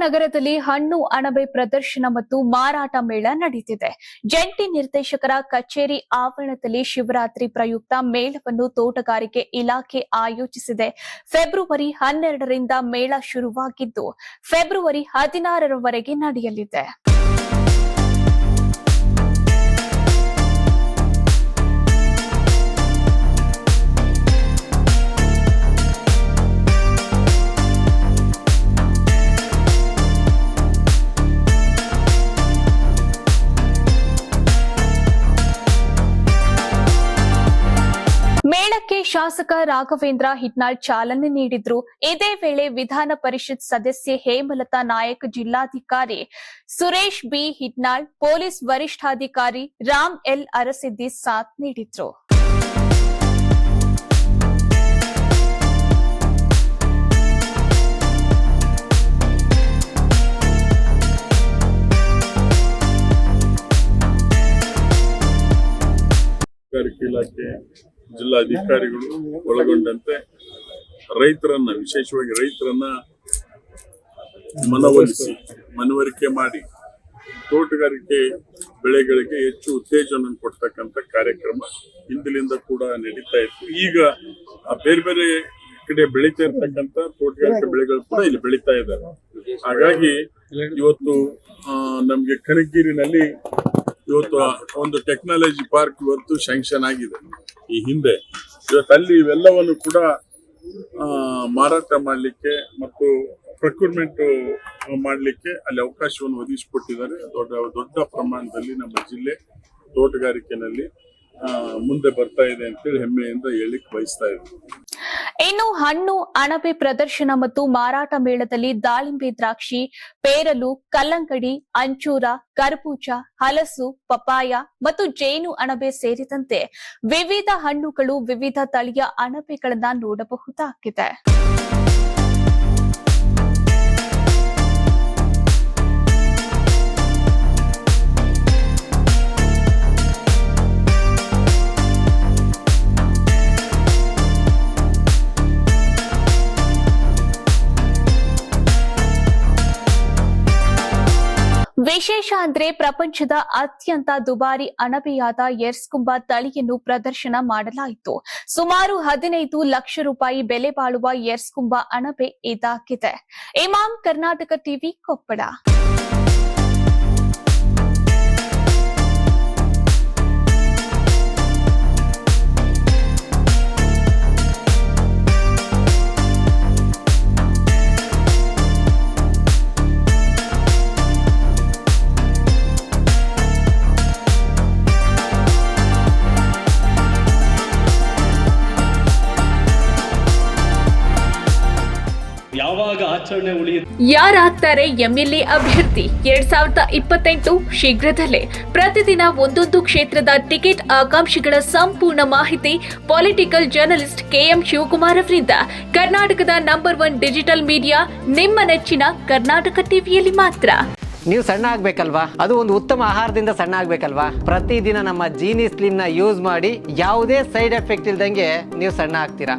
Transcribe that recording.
ನಗರದಲ್ಲಿ ಹಣ್ಣು ಅಣಬೆ ಪ್ರದರ್ಶನ ಮತ್ತು ಮಾರಾಟ ಮೇಳ ನಡೆದಿದೆ. ಜಂಟಿ ನಿರ್ದೇಶಕರ ಕಚೇರಿ ಆವರಣದಲ್ಲಿ ಶಿವರಾತ್ರಿ ಪ್ರಯುಕ್ತ ಮೇಳವನ್ನು ತೋಟಗಾರಿಕೆ ಇಲಾಖೆ ಆಯೋಜಿಸಿದೆ. ಫೆಬ್ರವರಿ 12ರಿಂದ ಮೇಳ ಶುರುವಾಗಿದ್ದು ಫೆಬ್ರವರಿ 16ರವರೆಗೆ ನಡೆಯಲಿದೆ. ಮೇಳಕ್ಕೆ ಶಾಸಕ ರಾಘವೇಂದ್ರ ಹಿಟ್ನಾಳ್ ಚಾಲನೆ ನೀಡಿದ್ರು. ಇದೇ ವೇಳೆ ವಿಧಾನ ಪರಿಷತ್ ಸದಸ್ಯೆ ಹೇಮಲತಾ ನಾಯಕ್, ಜಿಲ್ಲಾಧಿಕಾರಿ ಸುರೇಶ್ ಬಿ ಹಿಟ್ನಾಳ್, ಪೊಲೀಸ್ ವರಿಷ್ಠಾಧಿಕಾರಿ ರಾಮ್ ಎಲ್ ಅರಸಿದ್ದಿ ಸಾಥ್ ನೀಡಿದ್ರು. ಇಲಾಖೆ ಜಿಲ್ಲಾಧಿಕಾರಿಗಳು ಒಳಗೊಂಡಂತೆ ರೈತರನ್ನ, ವಿಶೇಷವಾಗಿ ರೈತರನ್ನ ಮನವರಿಕೆ ಮಾಡಿ ತೋಟಗಾರಿಕೆ ಬೆಳೆಗಳಿಗೆ ಹೆಚ್ಚು ಉತ್ತೇಜನ ಕೊಡ್ತಕ್ಕಂಥ ಕಾರ್ಯಕ್ರಮ ಹಿಂದಿನಿಂದ ಕೂಡ ನಡೀತಾ ಇತ್ತು. ಈಗ ಬೇರೆ ಬೇರೆ ಕಡೆ ಬೆಳೀತಾ ಇರ್ತಕ್ಕಂಥ ತೋಟಗಾರಿಕೆ ಬೆಳೆಗಳು ಕೂಡ ಇಲ್ಲಿ ಬೆಳೀತಾ ಇದ್ದಾರೆ. ಹಾಗಾಗಿ ಇವತ್ತು ನಮ್ಗೆ ಕನಕಗಿರಿನಲ್ಲಿ ಇವತ್ತು ಒಂದು ಟೆಕ್ನಾಲಜಿ ಪಾರ್ಕ್ ಇವತ್ತು ಸ್ಯಾಂಕ್ಷನ್ ಆಗಿದೆ. ಈ ಹಿಂದೆ ಇವತ್ತು ಅಲ್ಲಿ ಇವೆಲ್ಲವನ್ನು ಕೂಡ ಮಾರಾಟ ಮಾಡಲಿಕ್ಕೆ ಮತ್ತು ಪ್ರೊಕ್ಯೂರ್ಮೆಂಟ್ ಮಾಡಲಿಕ್ಕೆ ಅಲ್ಲಿ ಅವಕಾಶವನ್ನು ಒದಗಿಸಿಕೊಟ್ಟಿದ್ದಾರೆ. ದೊಡ್ಡ ಪ್ರಮಾಣದಲ್ಲಿ ನಮ್ಮ ಜಿಲ್ಲೆ ತೋಟಗಾರಿಕೆನಲ್ಲಿ ಮುಂದೆ ಬರ್ತಾ ಇದೆ ಅಂತೇಳಿ ಹೆಮ್ಮೆಯಿಂದ ಹೇಳಿಕ್ಕೆ ಬಯಸ್ತಾ ಇದ್ದೀವಿ. ಇನ್ನು ಹಣ್ಣು ಅಣಬೆ ಪ್ರದರ್ಶನ ಮತ್ತು ಮಾರಾಟ ಮೇಳದಲ್ಲಿ ದಾಳಿಂಬೆ, ದ್ರಾಕ್ಷಿ, ಪೇರಲು, ಕಲ್ಲಂಗಡಿ, ಅಂಚೂರ, ಕರ್ಬೂಜ, ಹಲಸು, ಪಪಾಯ ಮತ್ತು ಜೇನು ಅಣಬೆ ಸೇರಿದಂತೆ ವಿವಿಧ ಹಣ್ಣುಗಳು, ವಿವಿಧ ತಳಿಯ ಅಣಬೆಗಳನ್ನ ನೋಡಬಹುದಾಗಿದೆ. ವಿಶೇಷ ಅಂದ್ರೆ ಪ್ರಪಂಚದ ಅತ್ಯಂತ ದುಬಾರಿ ಅಣಬೆಯಾದ ಎರ್ಸ್ಕುಂಬ ತಳಿಯನ್ನು ಪ್ರದರ್ಶನ ಮಾಡಲಾಯಿತು. ಸುಮಾರು 15 ಲಕ್ಷ ರೂಪಾಯಿ ಬೆಲೆ ಬಾಳುವ ಎರ್ಸ್ಕುಂಬ ಅಣಬೆ ಇದಾಗಿದೆ. ಇಮಾಮ್, ಕರ್ನಾಟಕ ಟಿವಿ, ಕೊಪ್ಪಳ. ಯಾವಾಗ ಆಚರಣೆ ಉಳಿಯುತ್ತೆ? ಯಾರಾಗ್ತಾರೆ ಎಂಎಲ್ಎ ಅಭ್ಯರ್ಥಿ 2028 ಶೀಘ್ರದಲ್ಲೇ. ಪ್ರತಿದಿನ ಒಂದೊಂದು ಕ್ಷೇತ್ರದ ಟಿಕೆಟ್ ಆಕಾಂಕ್ಷಿಗಳ ಸಂಪೂರ್ಣ ಮಾಹಿತಿ ಪೊಲಿಟಿಕಲ್ ಜರ್ನಲಿಸ್ಟ್ ಕೆಎಂ ಶಿವಕುಮಾರ್ ಅವರಿಂದ. ಕರ್ನಾಟಕದ ನಂಬರ್ 1 ಡಿಜಿಟಲ್ ಮೀಡಿಯಾ ನಿಮ್ಮ ನೆಚ್ಚಿನ ಕರ್ನಾಟಕ ಟಿವಿಯಲ್ಲಿ ಮಾತ್ರ. ನೀವು ಸಣ್ಣ ಆಗ್ಬೇಕಲ್ವಾ? ಅದು ಒಂದು ಉತ್ತಮ ಆಹಾರದಿಂದ ಸಣ್ಣ ಆಗ್ಬೇಕಲ್ವಾ? ಪ್ರತಿದಿನ ನಮ್ಮ ಜೀನಿ ಸ್ಲಿಮ್ ನ ಯೂಸ್ ಮಾಡಿ ಯಾವುದೇ ಸೈಡ್ ಎಫೆಕ್ಟ್ ಇಲ್ದಂಗೆ ನೀವು ಸಣ್ಣ ಆಗ್ತೀರಾ.